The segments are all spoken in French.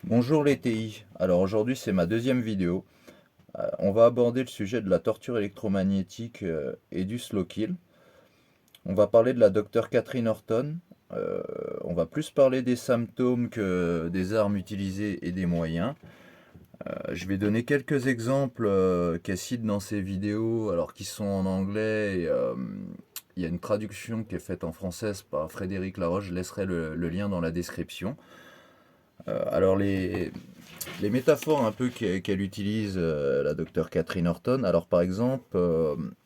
Bonjour les TI. Alors aujourd'hui c'est ma deuxième vidéo. On va aborder le sujet de la torture électromagnétique et du slow kill. On va parler de la docteure Catherine Horton. On va plus parler des symptômes que des armes utilisées et des moyens. Je vais donner quelques exemples qu'elle cite dans ses vidéos, alors qui sont en anglais. Il y a une traduction qui est faite en français par Frédéric Laroche. Je laisserai le lien dans la description. Alors les métaphores un peu qu'elle utilise, la docteure Catherine Horton, alors par exemple,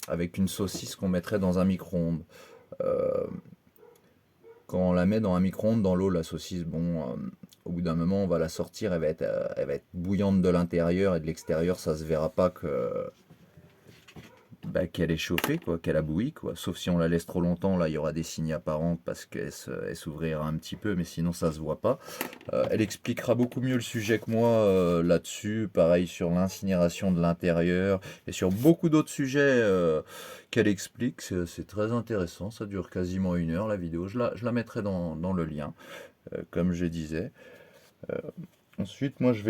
avec une saucisse qu'on mettrait dans un micro-ondes. Euh, Quand on la met dans un micro-ondes, dans l'eau, la saucisse, bon, au bout d'un moment, on va la sortir, elle va être bouillante de l'intérieur et de l'extérieur, ça se verra pas que, bah, qu'elle est chauffée, quoi, qu'elle a bouilli, quoi. Sauf si on la laisse trop longtemps, là, il y aura des signes apparents parce elle s'ouvrira un petit peu, mais sinon, ça se voit pas. Elle expliquera beaucoup mieux le sujet que moi là-dessus, pareil sur l'incinération de l'intérieur et sur beaucoup d'autres sujets qu'elle explique. C'est très intéressant, ça dure quasiment 1 heure la vidéo. Je la mettrai dans le lien, comme je disais. Euh, Ensuite, moi je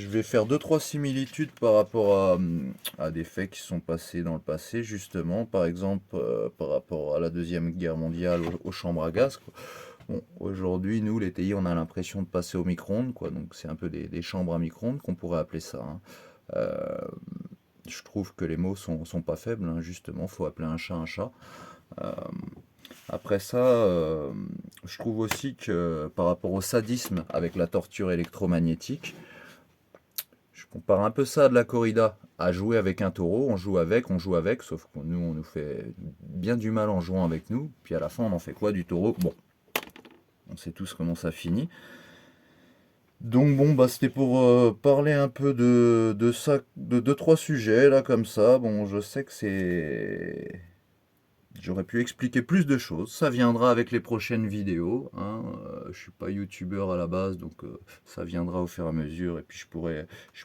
vais faire deux trois similitudes par rapport à des faits qui sont passés dans le passé, justement. Par exemple, par rapport à la Deuxième Guerre mondiale, aux chambres à gaz, quoi. Bon, aujourd'hui, nous, les TI, on a l'impression de passer au micro-ondes, quoi. Donc, c'est un peu des chambres à micro-ondes qu'on pourrait appeler ça, hein. Euh, je trouve que les mots sont pas faibles, hein, justement. Faut appeler un chat un chat. Euh, Après ça, je trouve aussi que par rapport au sadisme avec la torture électromagnétique, je compare un peu ça à de la corrida. À jouer avec un taureau, on joue avec, sauf que nous, on nous fait bien du mal en jouant avec nous. Puis à la fin, on en fait quoi du taureau? Bon, on sait tous comment ça finit. Donc bon, bah c'était pour parler un peu de ça, de deux, trois sujets là comme ça. Bon, je sais que c'est... J'aurais pu expliquer plus de choses. Ça viendra avec les prochaines vidéos, hein. Je suis pas youtubeur à la base, donc ça viendra au fur et à mesure. Et puis je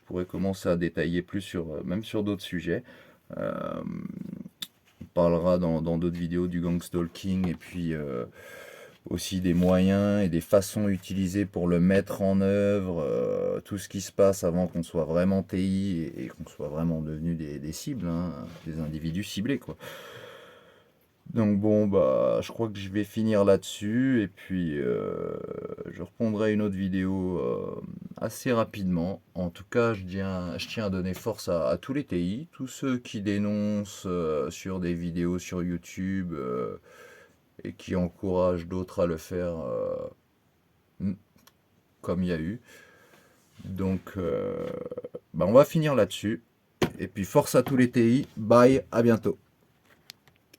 pourrais commencer à détailler plus sur, même sur d'autres sujets. Euh, on parlera dans d'autres vidéos du gang stalking et puis aussi des moyens et des façons utilisées pour le mettre en œuvre, tout ce qui se passe avant qu'on soit vraiment TI et qu'on soit vraiment devenu des cibles, hein, des individus ciblés, quoi. Donc bon, bah, je crois que je vais finir là-dessus et puis je reprendrai une autre vidéo assez rapidement. En tout cas, je tiens à donner force à tous les TI, tous ceux qui dénoncent sur des vidéos sur YouTube et qui encouragent d'autres à le faire comme il y a eu. Donc, bah, on va finir là-dessus. Et puis force à tous les TI. Bye, à bientôt.